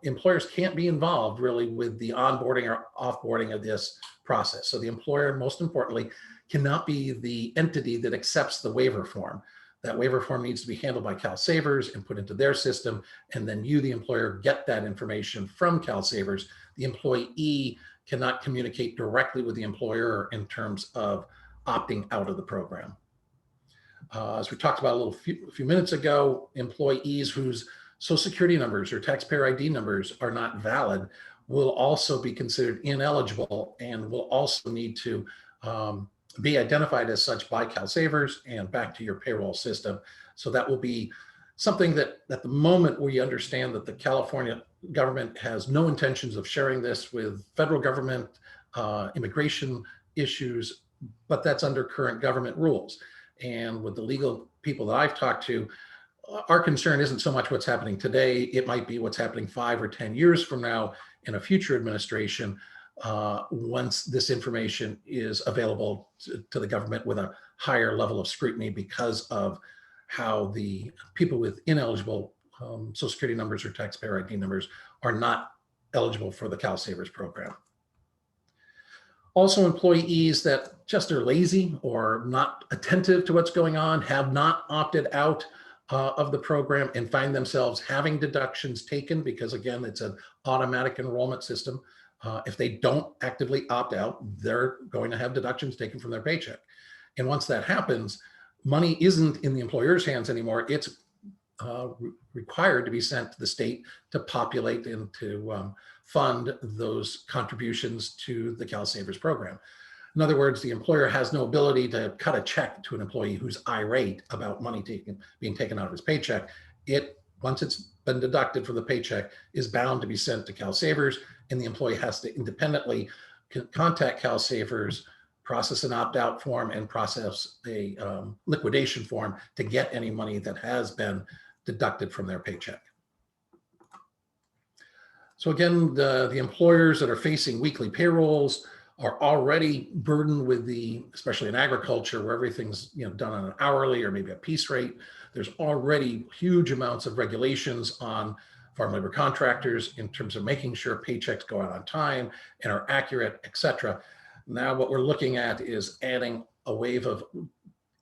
employers can't be involved really with the onboarding or offboarding of this process. So the employer, most importantly, cannot be the entity that accepts the waiver form. That waiver form needs to be handled by CalSavers and put into their system. And then you, the employer, get that information from CalSavers. The employee cannot communicate directly with the employer in terms of opting out of the program. As we talked about a few minutes ago, employees whose Social Security numbers or taxpayer ID numbers are not valid will also be considered ineligible and will also need to be identified as such by CalSavers and back to your payroll system. So that will be something that at the moment we understand that the California government has no intentions of sharing this with federal government immigration issues, but that's under current government rules. And with the legal people that I've talked to, our concern isn't so much what's happening today. It might be what's happening 5 or 10 years from now in a future administration once this information is available to the government with a higher level of scrutiny because of how the people with ineligible Social Security numbers or taxpayer ID numbers are not eligible for the CalSavers program. Also, employees that just are lazy or not attentive to what's going on, have not opted out of the program and find themselves having deductions taken because, again, it's an automatic enrollment system. If they don't actively opt out, they're going to have deductions taken from their paycheck. And once that happens, money isn't in the employer's hands anymore. It's required to be sent to the state to populate and to fund those contributions to the CalSavers program. In other words, the employer has no ability to cut a check to an employee who's irate about money being taken out of his paycheck. Once it's been deducted from the paycheck, is bound to be sent to CalSavers, and the employee has to independently contact CalSavers, process an opt-out form, and process a liquidation form to get any money that has been deducted from their paycheck. So again, the employers that are facing weekly payrolls are already burdened with especially in agriculture, where everything's done on an hourly or maybe a piece rate. There's already huge amounts of regulations on farm labor contractors in terms of making sure paychecks go out on time and are accurate, et cetera. Now what we're looking at is adding a wave of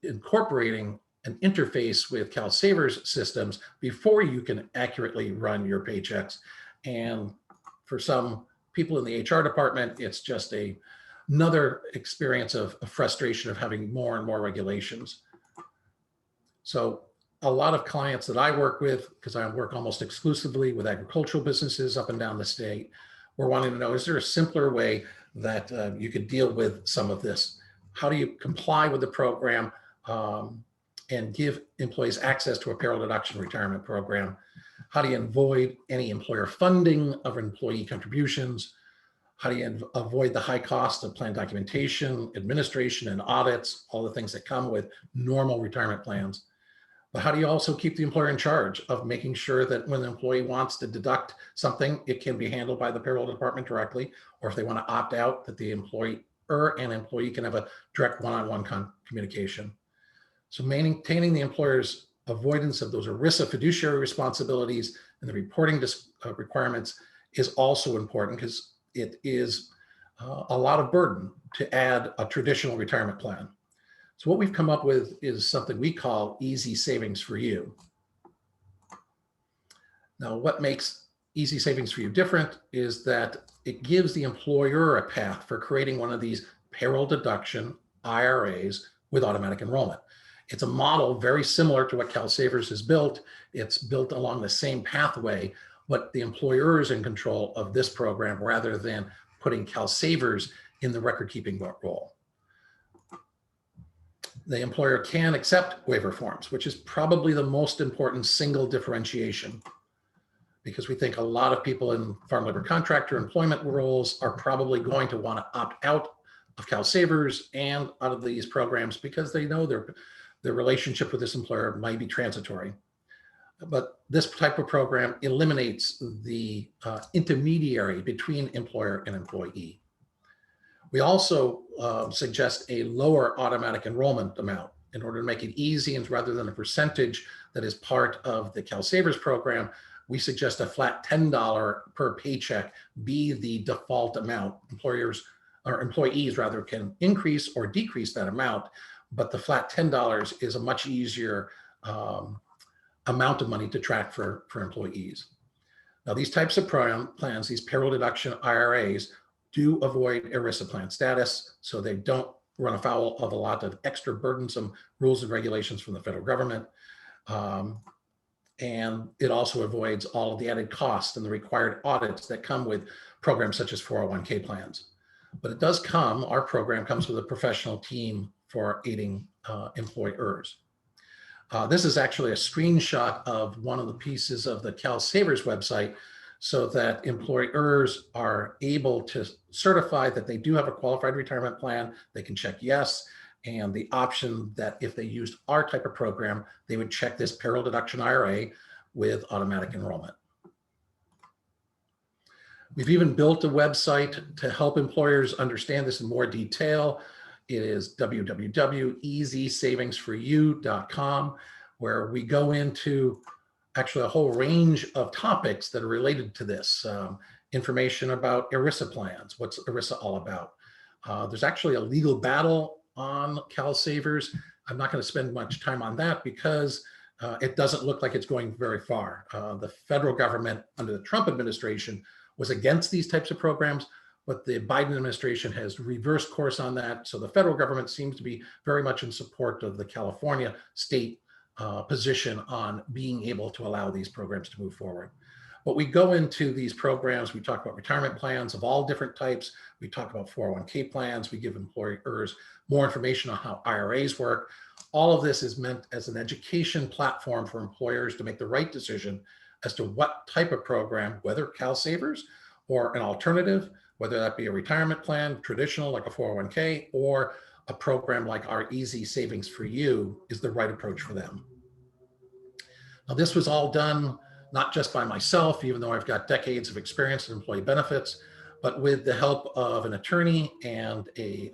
incorporating an interface with CalSavers systems before you can accurately run your paychecks. And for some people in the HR department, it's just another experience of frustration of having more and more regulations. So a lot of clients that I work with, because I work almost exclusively with agricultural businesses up and down the state, we're wanting to know, is there a simpler way that you could deal with some of this? How do you comply with the program and give employees access to a payroll deduction retirement program? How do you avoid any employer funding of employee contributions? How do you avoid the high cost of plan documentation, administration, and audits, all the things that come with normal retirement plans? But how do you also keep the employer in charge of making sure that when the employee wants to deduct something, it can be handled by the payroll department directly, or if they want to opt out, that the employer and employee can have a direct one-on-one communication. So maintaining the employer's avoidance of those ERISA fiduciary responsibilities and the reporting requirements is also important, because it is a lot of burden to add a traditional retirement plan. So what we've come up with is something we call Easy Savings for You. Now, what makes Easy Savings for You different is that it gives the employer a path for creating one of these payroll deduction IRAs with automatic enrollment. It's a model very similar to what CalSavers has built. It's built along the same pathway, but the employer is in control of this program rather than putting CalSavers in the record-keeping role. The employer can accept waiver forms, which is probably the most important single differentiation, because we think a lot of people in farm labor contractor employment roles are probably going to want to opt out of CalSavers and out of these programs because they know their relationship with this employer might be transitory. But this type of program eliminates the intermediary between employer and employee. We also suggest a lower automatic enrollment amount in order to make it easy, and rather than a percentage that is part of the CalSavers program, we suggest a flat $10 per paycheck be the default amount. Employers or employees rather can increase or decrease that amount, but the flat $10 is a much easier amount of money to track for employees. Now, these types of plans, these payroll deduction IRAs, do avoid ERISA plan status, so they don't run afoul of a lot of extra burdensome rules and regulations from the federal government. And it also avoids all of the added costs and the required audits that come with programs such as 401k plans. But it does come, our program comes with a professional team for aiding employers. This is actually a screenshot of one of the pieces of the CalSavers website so that employers are able to certify that they do have a qualified retirement plan. They can check yes, and the option that if they used our type of program, they would check this payroll deduction IRA with automatic enrollment. We've even built a website to help employers understand this in more detail. It is www.easysavingsforyou.com, where we go into actually a whole range of topics that are related to this. Information about ERISA plans, what's ERISA all about. There's actually a legal battle on CalSavers. I'm not going to spend much time on that because it doesn't look like it's going very far. The federal government under the Trump administration was against these types of programs, but the Biden administration has reversed course on that. So the federal government seems to be very much in support of the California state position on being able to allow these programs to move forward. But we go into these programs, we talk about retirement plans of all different types. We talk about 401k plans. We give employers more information on how IRAs work. All of this is meant as an education platform for employers to make the right decision as to what type of program, whether CalSavers or an alternative, whether that be a retirement plan, traditional like a 401k, or a program like our Easy Savings for You is the right approach for them. Now, this was all done not just by myself, even though I've got decades of experience in employee benefits, but with the help of an attorney and a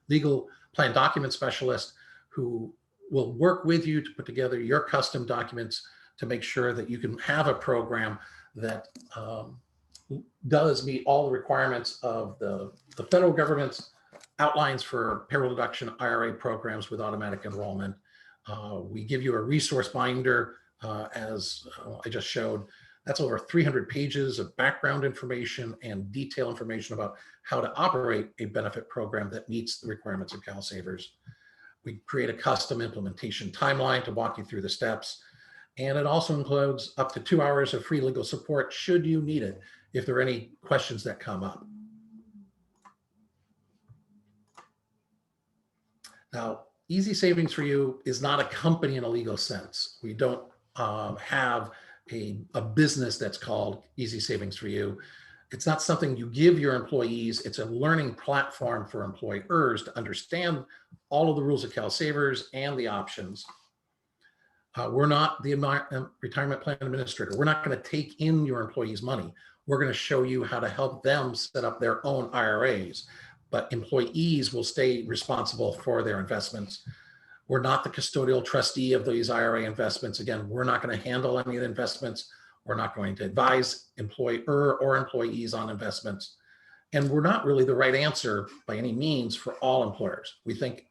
legal plan document specialist who will work with you to put together your custom documents to make sure that you can have a program that does meet all the requirements of the federal government's outlines for payroll deduction IRA programs with automatic enrollment. We give you a resource binder, as I just showed. That's over 300 pages of background information and detailed information about how to operate a benefit program that meets the requirements of CalSavers. We create a custom implementation timeline to walk you through the steps. And it also includes up to 2 hours of free legal support should you need it, if there are any questions that come up. Now, Easy Savings for You is not a company in a legal sense. We don't have a business that's called Easy Savings for You. It's not something you give your employees. It's a learning platform for employers to understand all of the rules of CalSavers and the options. We're not the retirement plan administrator. We're not going to take in your employees' money. We're going to show you how to help them set up their own IRAs, but employees will stay responsible for their investments. We're not the custodial trustee of these IRA investments. Again, we're not going to handle any of the investments. We're not going to advise employer or employees on investments. And we're not really the right answer by any means for all employers. We think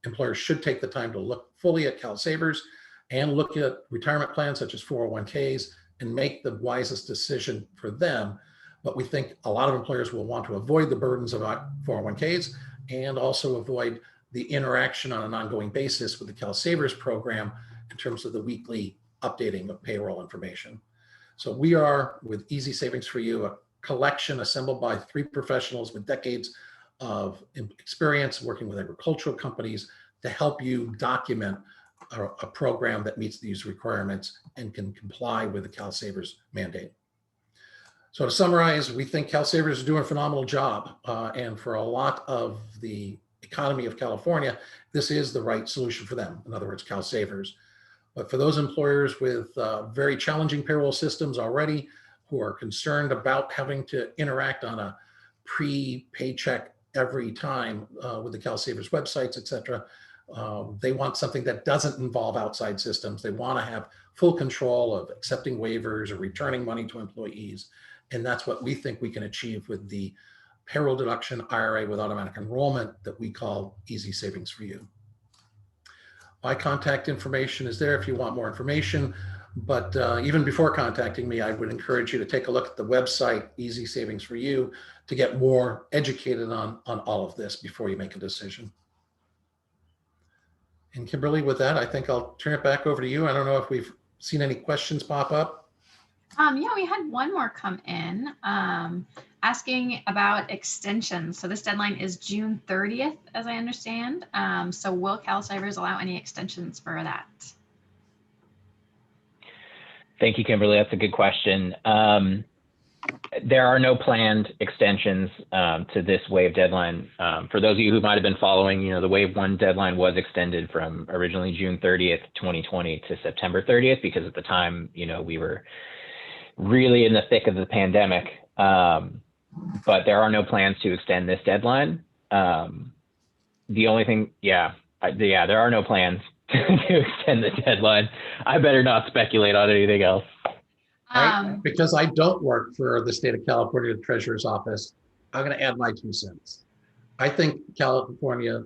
employers should take the time to look fully at CalSavers and look at retirement plans such as 401ks and make the wisest decision for them. But we think a lot of employers will want to avoid the burdens of 401ks and also avoid the interaction on an ongoing basis with the CalSavers program in terms of the weekly updating of payroll information. So we are, with Easy Savings for You, a collection assembled by 3 professionals with decades of experience working with agricultural companies to help you document a program that meets these requirements and can comply with the CalSavers mandate. So to summarize, we think CalSavers is doing a phenomenal job. And for a lot of the economy of California, this is the right solution for them. In other words, CalSavers. But for those employers with very challenging payroll systems already, who are concerned about having to interact on a pre-paycheck every time with the CalSavers websites, et cetera, they want something that doesn't involve outside systems. They want to have full control of accepting waivers or returning money to employees. And that's what we think we can achieve with the payroll deduction IRA with automatic enrollment that we call Easy Savings for You. My contact information is there if you want more information. But even before contacting me, I would encourage you to take a look at the website, Easy Savings for You, to get more educated on all of this before you make a decision. And Kimberly, with that, I think I'll turn it back over to you. I don't know if we've seen any questions pop up. Yeah, we had one more come in asking about extensions. So this deadline is June 30th, as I understand. So will CalSavers allow any extensions for that? Thank you, Kimberly. That's a good question. There are no planned extensions to this wave deadline. For those of you who might have been following, the wave 1 deadline was extended from originally June 30th, 2020 to September 30th, because at the time, we were really in the thick of the pandemic. But there are no plans to extend this deadline. The only thing, there are no plans to extend the deadline. I better not speculate on anything else. Because I don't work for the state of California Treasurer's Office, I'm going to add my 2 cents. I think California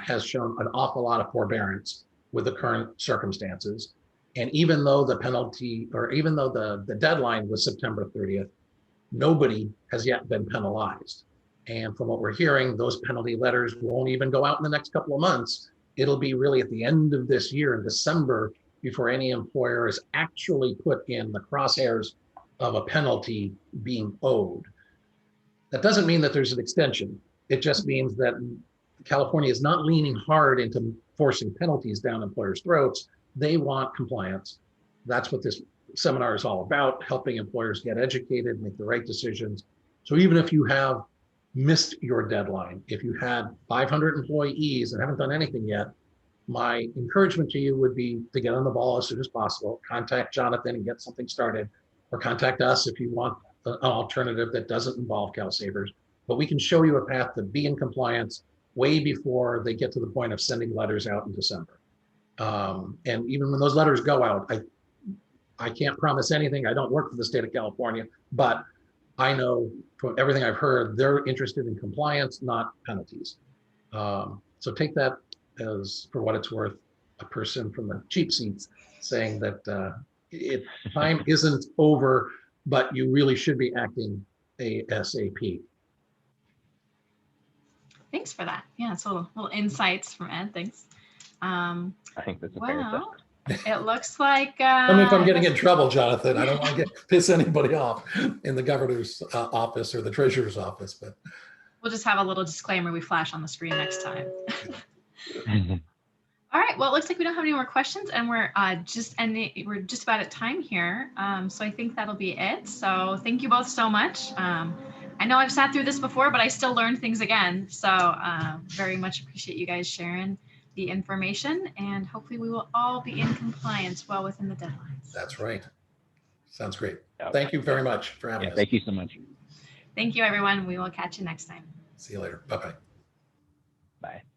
has shown an awful lot of forbearance with the current circumstances. And even though the penalty, or even though the deadline was September 30th, nobody has yet been penalized. And from what we're hearing, those penalty letters won't even go out in the next couple of months. It'll be really at the end of this year in December before any employer is actually put in the crosshairs of a penalty being owed. That doesn't mean that there's an extension. It just means that California is not leaning hard into forcing penalties down employers' throats. They want compliance. That's what this seminar is all about, helping employers get educated, make the right decisions. So even if you have missed your deadline, if you had 500 employees and haven't done anything yet, my encouragement to you would be to get on the ball as soon as possible, contact Jonathan and get something started, or contact us if you want an alternative that doesn't involve CalSavers. But we can show you a path to be in compliance way before they get to the point of sending letters out in December. And even when those letters go out, I can't promise anything. I don't work for the state of California, but I know from everything I've heard, they're interested in compliance, not penalties. So take that as, for what it's worth, a person from the cheap seats saying that time isn't over, but you really should be acting ASAP. Thanks for that. Yeah, it's a little insights from Ed. Thanks. I think that's a fair Well, it looks like. I mean, if I'm getting in trouble, Jonathan, I don't want to piss anybody off in the governor's office or the treasurer's office, but we'll just have a little disclaimer we flash on the screen next time. All right. Well, it looks like we don't have any more questions, and we're just about at time here. So I think that'll be it. So thank you both so much. I know I've sat through this before, but I still learned things again. So very much appreciate you guys sharing the information, and hopefully we will all be in compliance well within the deadlines. That's right. Sounds great. Thank you very much for having us. Thank you so much. Thank you, everyone. We will catch you next time. See you later. Bye-bye. Bye.